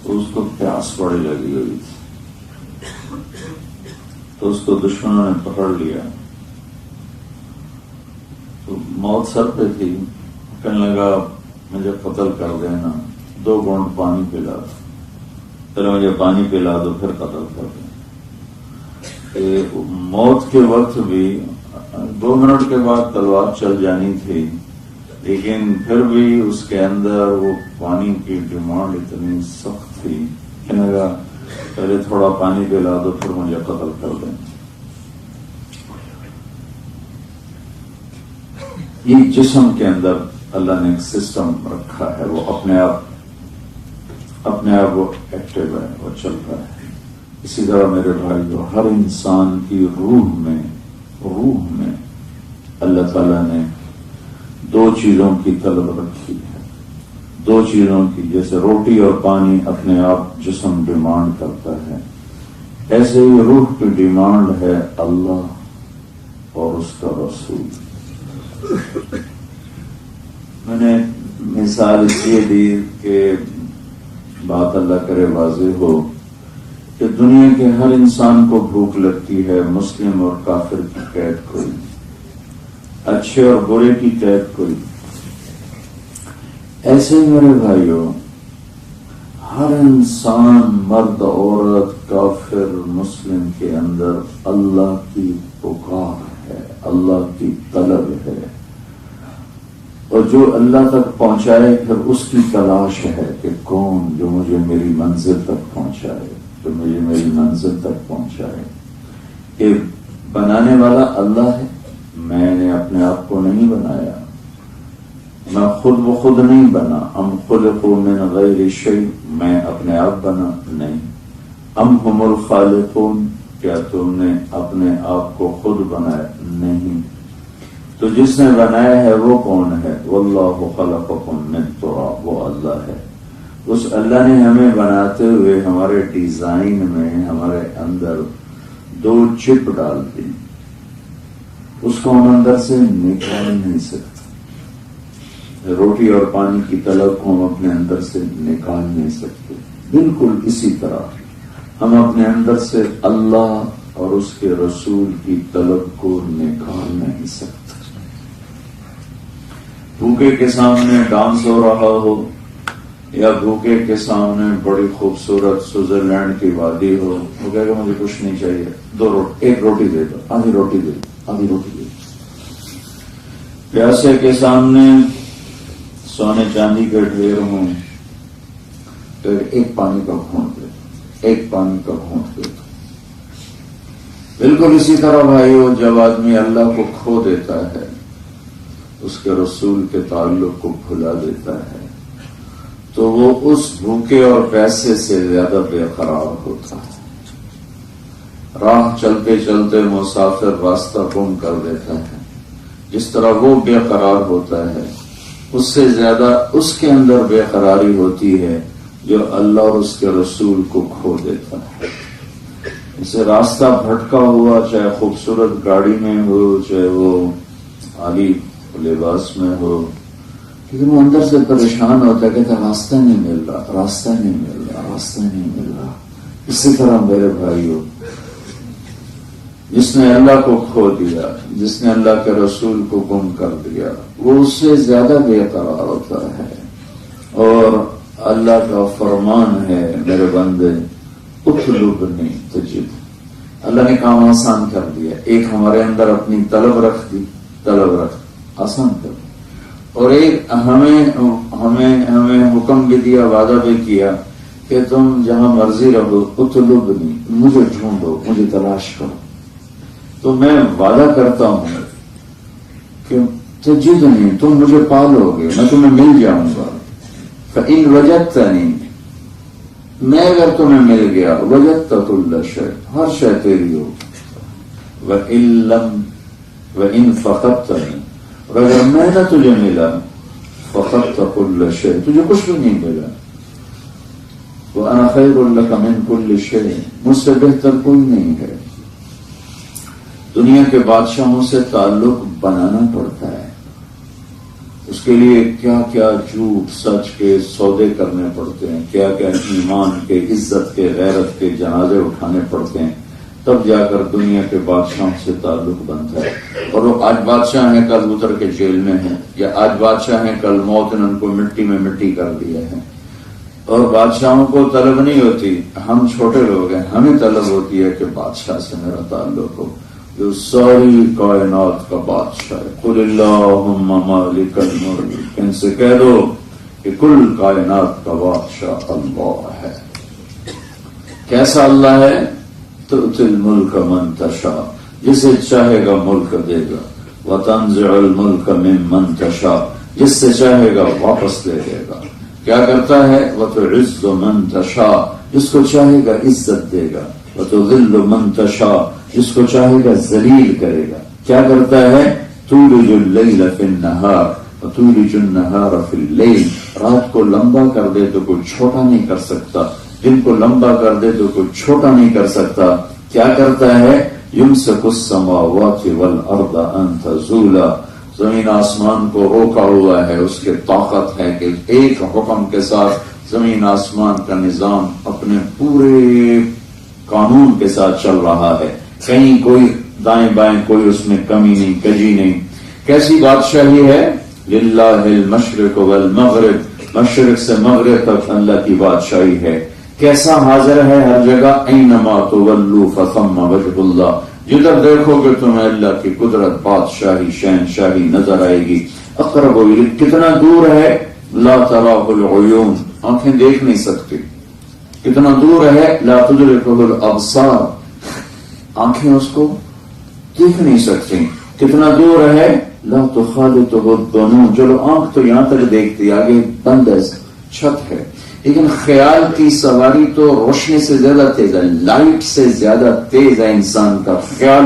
تو اس کو پیاس بڑی لگی ہوئی تھی، تو اس کو دشمنوں نے پکڑ لیا، تو موت سر پہ تھی، کہنے لگا مجھے قتل کر دینا، 2 گھونٹ پانی پلا دو، چلو مجھے پانی پلا دو پھر قتل کر دیں۔ موت کے وقت بھی 2 منٹ کے بعد تلوار چل جانی تھی، لیکن پھر بھی اس کے اندر وہ پانی کی ڈیمانڈ اتنی سخت تھی، کہنے لگا پہلے تھوڑا پانی پلا دو پھر مجھے قتل کر دیں۔ یہ جسم کے اندر اللہ نے ایک سسٹم رکھا ہے، وہ اپنے آپ وہ ایکٹیو ہے، وہ چل رہا ہے۔ اسی طرح میرے بھائیو، ہر انسان کی روح میں اللہ تعالیٰ نے 2 چیزوں کی طلب رکھی ہے، 2 چیزوں کی، جیسے روٹی اور پانی اپنے آپ جسم ڈیمانڈ کرتا ہے، ایسے ہی روح کی ڈیمانڈ ہے اللہ اور اس کا رسول۔ میں نے مثال اس لیے دی کہ بات اللہ کرے واضح ہو کہ دنیا کے ہر انسان کو بھوک لگتی ہے، مسلم اور کافر کی قید کوئی، اچھے اور برے کی قید کوئی۔ ایسے میرے بھائیوں، ہر انسان، مرد عورت، کافر مسلم کے اندر اللہ کی پکار ہے، اللہ کی طلب ہے، اور جو اللہ تک پہنچائے پھر اس کی تلاش ہے کہ کون جو مجھے میری منزل تک پہنچائے، جو مجھے میری منزل تک پہنچائے۔ کہ بنانے والا اللہ ہے، میں نے اپنے آپ کو نہیں بنایا، میں خود بخود نہیں بنا۔ ام خلقوا من غیر شیء، میں اپنے آپ بنا نہیں۔ ام هم الخالقون، کیا تم نے اپنے آپ کو خود بنایا؟ نہیں۔ تو جس نے بنایا ہے وہ کون ہے؟ واللہ خلقکم من تراب، وہ اللہ ہے۔ اس اللہ نے ہمیں بناتے ہوئے ہمارے ڈیزائن میں ہمارے اندر 2 چپ ڈال دی، اس کو ہم اندر سے نکال نہیں سکتے۔ روٹی اور پانی کی طلب کو ہم اپنے اندر سے نکال نہیں سکتے۔ بالکل اسی طرح ہم اپنے اندر سے اللہ اور اس کے رسول کی طلب کو نکال نہیں سکتے۔ بھوکے کے سامنے ڈانس ہو رہا ہو، یا بھوکے کے سامنے بڑی خوبصورت سوئٹزرلینڈ کی وادی ہو، وہ کہے گا مجھے کچھ نہیں چاہیے، 1 روٹی دے دو، آدھی روٹی دے دو، آدھی روٹی دے دو۔ پیاسے کے سامنے سونے چاندی کے ڈھیر ہوں، تو 1 پانی کا گھونٹ دے دو، 1 پانی کا گھونٹ دے دو۔ بالکل اسی طرح بھائیو، جب آدمی اللہ کو کھو دیتا ہے، اس کے رسول کے تعلق کو بھلا دیتا ہے، تو وہ اس بھوکے اور پیسے سے زیادہ بے قرار ہوتا ہے۔ راہ چلتے چلتے مسافر راستہ گم کر دیتا ہے، جس طرح وہ بے قرار ہوتا ہے، اس سے زیادہ اس کے اندر بے قراری ہوتی ہے جو اللہ اور اس کے رسول کو کھو دیتا ہے۔ اسے راستہ بھٹکا ہوا، چاہے خوبصورت گاڑی میں ہو، چاہے وہ عالی لباس میں ہو، لیکن وہ اندر سے پریشان ہوتا ہے، کہتا راستہ نہیں مل رہا، راستہ نہیں مل رہا، راستہ نہیں مل رہا۔ اسی طرح میرے بھائیوں، جس نے اللہ کو کھو دیا، جس نے اللہ کے رسول کو گم کر دیا، وہ اس سے زیادہ بے قرار ہوتا ہے۔ اور اللہ کا فرمان ہے، میرے بندے اطلبنی تجد، اللہ نے کام آسان کر دیا۔ ایک ہمارے اندر اپنی طلب رکھ دی، طلب رکھ آسان کر دی، اور ایک ہمیں حکم بھی دیا، وعدہ بھی کیا کہ تم جہاں مرضی رہو، اطلبنی، مجھے ڈھونڈو، مجھے تلاش کرو۔ تو میں وعدہ کرتا ہوں کہ تجدنی، تم مجھے پالو گے، میں تمہیں مل جاؤں گا۔ فَإِن وَجَدْتَنِي، میں اگر تمہیں مل گیا، وجدت كل شيء، ہر شے تیری ہو، وَإِن فَقَدْتَنِي، اور اگر میں نہ تجھے ملا، فَقَدْتَ كل شيء، تجھے کچھ بھی نہیں ملا، وَأَنَا خَيْرٌ لَكَ مِن كُلِّ شَيْءٍ، مجھ سے بہتر کوئی نہیں ہے۔ دنیا کے بادشاہوں سے تعلق بنانا پڑتا ہے، اس کے لیے کیا کیا جھوٹ سچ کے سودے کرنے پڑتے ہیں، کیا کیا ایمان کے، عزت کے، غیرت کے جنازے اٹھانے پڑتے ہیں، تب جا کر دنیا کے بادشاہوں سے تعلق بنتا ہے۔ اور وہ آج بادشاہ ہیں، کل اتر کے جیل میں ہیں، یا آج بادشاہ ہیں، کل موت نے ان کو مٹی میں مٹی کر دیا ہے۔ اور بادشاہوں کو طلب نہیں ہوتی، ہم چھوٹے لوگ ہیں، ہمیں طلب ہوتی ہے کہ بادشاہ سے میرا تعلق ہو، جو ساری کائنات کا بادشاہ ہے۔ قل اللہم مالک الملک، ان سے کہہ دو کہ کل کائنات کا بادشاہ اللہ ہے۔ کیسا اللہ ہے؟ تؤتی الملک من تشاء، جسے چاہے گا ملک دے گا، وتنزع الملک ممن تشاء، جس سے چاہے گا واپس لے لے گا۔ کیا کرتا ہے؟ وتعز من تشاء، جس کو چاہے گا عزت دے گا، وتذل من تشاء، جس کو چاہے گا ذلیل کرے گا۔ کیا کرتا ہے؟ تولج اللیل فی النہار وتولج النہار فی اللیل، رات کو لمبا کر دے تو کوئی چھوٹا نہیں کر سکتا، دن کو لمبا کر دے تو کوئی چھوٹا نہیں کر سکتا۔ کیا کرتا ہے؟ یمسک السماوات والارض ان تزولا، زمین آسمان کو روکا ہوا ہے، اس کے طاقت ہے کہ ایک حکم کے ساتھ زمین آسمان کا نظام اپنے پورے قانون کے ساتھ چل رہا ہے، کہیں کوئی دائیں بائیں کوئی اس میں کمی نہیں، کجی نہیں۔ کیسی بادشاہی ہے؟ للہ المشرق والمغرب، مشرق سے مغرب تک اللہ کی بادشاہی ہے۔ کیسا حاضر ہے ہر جگہ؟ اینما تولوا فثم وجہ اللہ، جدھر دیکھو گے تمہیں اللہ کی قدرت، بادشاہی، شہنشاہی نظر آئے گی۔ اقرب الیک، کتنا دور ہے؟ لا تراہ العیون، آنکھیں دیکھ نہیں سکتی۔ کتنا دور ہے؟ لا تدرکہ الابصار، آنکھیں اس کو دیکھ نہیں سکتی۔ کتنا دور ہے؟ لا تخالطہ الظنون، چلو آنکھ تو یہاں تک دیکھتی، آگے بند ہے، چھت ہے، لیکن خیال کی سواری تو روشنی سے زیادہ تیز ہے، لائٹ سے زیادہ تیز ہے انسان کا خیال۔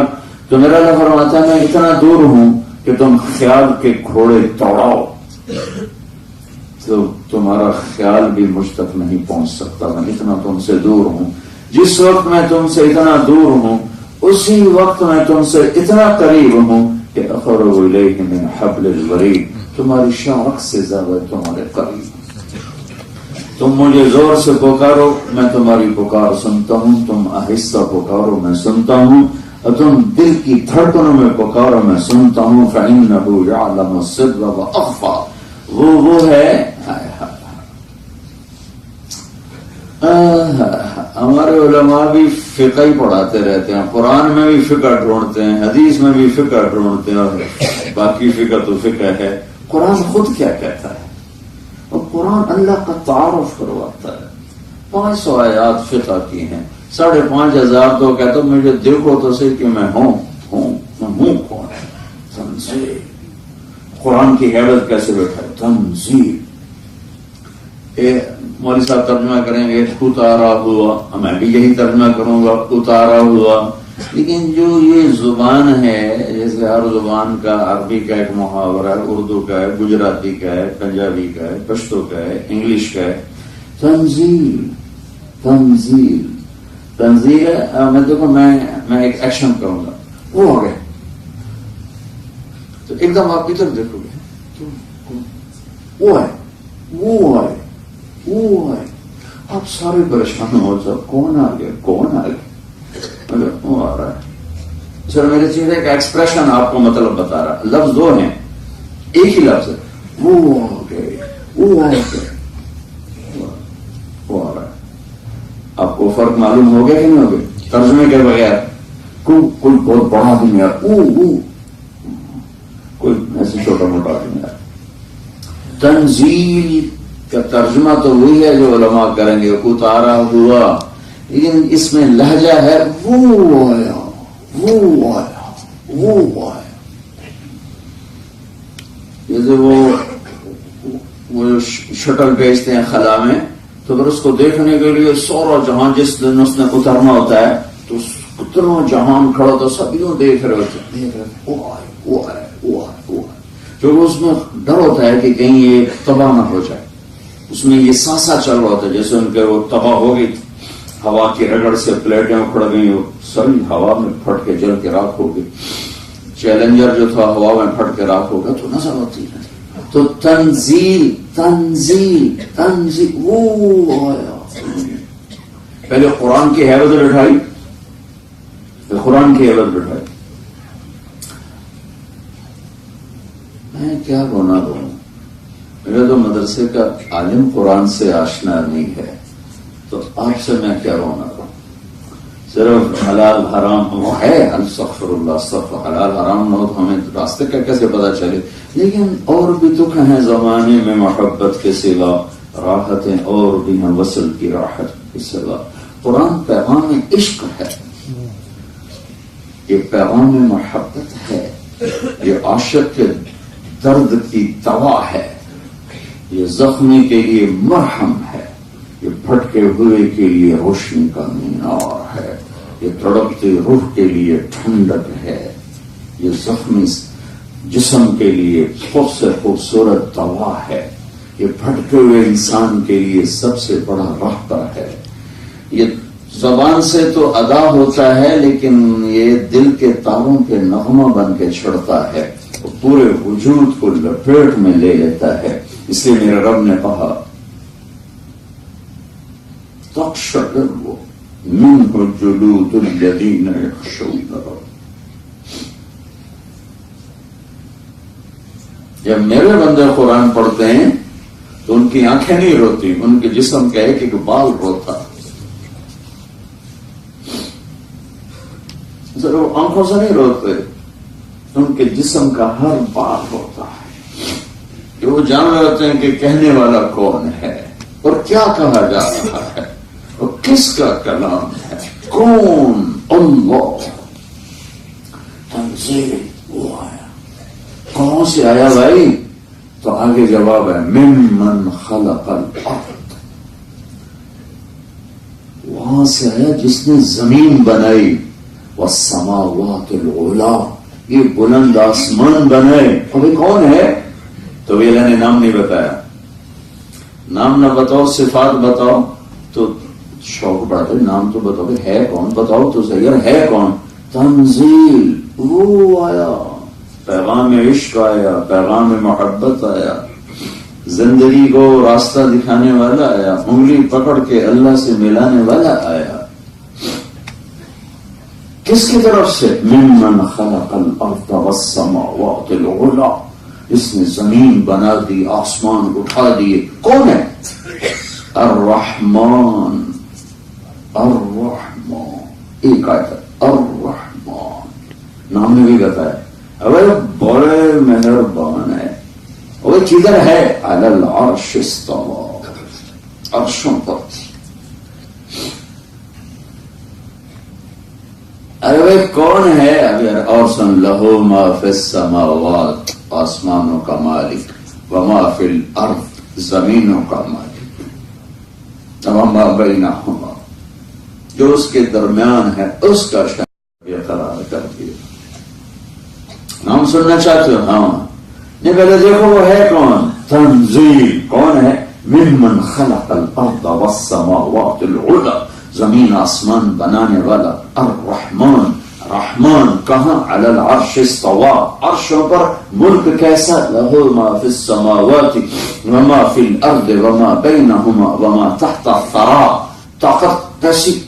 تو میرا اللہ فرماتا ہے میں اتنا دور ہوں کہ تم خیال کے گھوڑے دوڑاؤ تو تمہارا خیال بھی مجھ تک نہیں پہنچ سکتا، میں اتنا تم سے دور ہوں۔ جس وقت میں تم سے اتنا دور ہوں، اسی وقت میں تم سے اتنا قریب ہوں کہ اقرب الیہ من حبل الورید، تمہاری شاخ سے زیادہ تمہارے قریب۔ تم مجھے زور سے پکارو، میں تمہاری پکار سنتا ہوں، تم آہستہ پکارو، میں سنتا ہوں، اور تم دل کی دھڑکنوں میں پکارو، میں سنتا ہوں۔ فَإِنَّهُ يَعْلَمُ السِّرَّ وَأَخْفَى، وہ ہے۔ ہمارے علماء بھی فقہ ہی پڑھاتے رہتے ہیں، قرآن میں بھی فقہ ڈھونڈتے ہیں، حدیث میں بھی فقہ ڈھونڈتے ہیں، اور باقی فقہ تو فقہ ہے۔ قرآن خود کیا کہتا ہے؟ اور قرآن اللہ کا تعارف کرواتا ہے۔ 500 آیات فقہ کی ہیں، 5,500 تو کہتا ہوں مجھے دیکھو تو صحیح کہ میں ہوں کون ہے؟ تنزیل، قرآن کی حیرت کیسے بیٹھا ہے؟ تنزیل۔ مولوی صاحب ترجمہ کریں گے اتارا ہوا، میں بھی یہی ترجمہ کروں گا اتارا ہوا، لیکن جو یہ زبان ہے، جیسے ہر زبان کا عربی کا ایک محاورہ ہے، اردو کا ہے، گجراتی کا ہے، پنجابی کا ہے، پشتو کا ہے، انگلش کا ہے۔ تنزیل تنزیل تنزیل ہے۔ میں دیکھو میں ایک ایکشن کروں گا، وہ ہو گئے تو ایک دم آپ ادھر دیکھو گے، وہ ہے وہ ہے وہ ہے، آپ سارے پریشان ہو جاؤ، کون آ گیا کون آ گیا، وہ آ رہا ہے۔ سر میرے چیز ایک ایکسپریشن آپ کو مطلب بتا رہا، لفظ دو ہیں، ایک ہی لفظ ہے، وہ آ گئے وہ آ گئے، وہ آ رہا ہے۔ آپ کو فرق معلوم ہو گیا کہ نہیں ہو گیا؟ ترجمے کے بغیر کوئی بہت بڑا آدمی ہے، کوئی ایسے چھوٹا موٹا آدمی ہے۔ تنزیل کا ترجمہ تو وہی ہے جو علماء کریں گے، اتارا ہوا، لیکن اس میں لہجہ ہے وہ آیا وہ آیا وہ آیا۔ جیسے وہ جو شٹل بھیجتے ہیں خلا میں، تو پھر اس کو دیکھنے کے لیے سورا جہاں جس دن اس نے اترنا ہوتا ہے تو اتنا جہان کھڑا تو سب یوں دیکھ رہے ہوتے ہیں، وہ ہے جو اس میں ڈر ہوتا ہے کہ کہیں یہ تباہ نہ ہو جائے. اس میں یہ سانسا چل رہا ہوتا ہے جیسے ان کے وہ تباہ ہو گئی، ہوا کی رگڑ سے پلیٹیں اکھڑ گئی، وہ سبھی ہوا میں پھٹ کے جل کے راکھ ہو گئی. چیلنجر جو تھا ہوا میں پھٹ کے راکھ ہو گیا تو نظر ہوتی ہے. تو تنزیل تنزیل تنزیل وہ آیا. پہلے قرآن کی حیبت بٹھائی، قرآن کی حیبت بٹھائی. میں کیا گناہ دوں، میرا تو مدرسے کا عالم قرآن سے آشنا نہیں ہے، تو آپ سے میں کیا رونا دوں. صرف حلال حرام وہ ہے، استغفر اللہ استغفر، حلال حرام نہ ہو تو ہمیں راستے کا کیسے پتا چلے. لیکن اور بھی دکھ ہیں زمانے میں محبت کے سوا، راحتیں اور بھی ہیں وصل کی راحت کے سوا. قرآن پیغام عشق ہے، یہ پیغام محبت ہے، یہ عاشق کے درد کی دوا ہے، یہ زخمی کے لیے مرہم ہے، یہ بھٹکے ہوئے کے لیے روشنی کا مینار ہے، یہ تڑپتے روح کے لیے ٹھنڈک ہے، یہ زخمی جسم کے لیے سب سے خوبصورت دوا ہے، یہ بھٹکے ہوئے انسان کے لیے سب سے بڑا رہبر ہے. یہ زبان سے تو ادا ہوتا ہے لیکن یہ دل کے تاروں پہ نغمہ بن کے چھڑتا ہے، وہ پورے وجود کو لپیٹ میں لے لیتا ہے. اس لیے میرے رب نے کہا تقشعر منہ جلود الذین یخشون ربهم. جب میرے بندے قرآن پڑھتے ہیں تو ان کی آنکھیں نہیں روتی، ان کے جسم کا ایک بال روتا. ضرور آنکھوں سے نہیں روتے، ان کے جسم کا ہر بال ہوتا ہے کہ وہ جان رہے ہوتے ہیں کہ کہنے والا کون ہے اور کیا کہا جا رہا ہے اور کس کا کلام ہے. کون؟ اللہ. تنزیل وہ آیا. کہاں سے آیا بھائی؟ تو آگے جواب ہے ممن خلق الارض. وہاں سے آیا جس نے زمین بنائی، والسماوات العلا، یہ بلند آسمان بنائے. ابھی کون ہے؟ تو یہ اللہ نے نام نہیں بتایا. نام نہ بتاؤ، صفات بتاؤ تو شوق بڑھتا ہے. نام تو بتاؤ ہے کون، بتاؤ تو صحیح ہے کون. تنزیل وہ آیا، پیغام عشق آیا، پیغام محبت آیا، زندگی کو راستہ دکھانے والا آیا، انگلی پکڑ کے اللہ سے ملانے والا آیا. کس کی طرف سے؟ ممن خلق الارض والسماوات العلا، اس نے زمین بنا دی، آسمان اٹھا دیے. کون ہے؟ الرحمن. الرحمن ایک آیت ہے، الرحمن نام نے بھی بتایا. ابھی بڑے مہربان ہے. وہ کدھر ہے؟ علی العرش استوى، عرشوں پر. ارے کون ہے؟ ابھی اور سن. لہو ما فی السماوات، آسمانوں کا مالک، وما فی الارض، زمینوں کا مالک، وما بینہما، جو اس کے درمیان ہے اس کا شان قرار کر دیا. نام سننا چاہتے ہو؟ ہاں. نہیں پہلے دیکھو وہ ہے کون. تنزیل کون ہے؟ ممن خلق الارض والسماوات العلا، زمین آسمان بنانے والا. الرحمن، رحمان کہاں؟ علی العرش استوى، عرشوں پر. ملک کیسا؟ لہو ما فی السماوات وما فی الارض وما بینہما وما تحت الثری. طاقت کیسی؟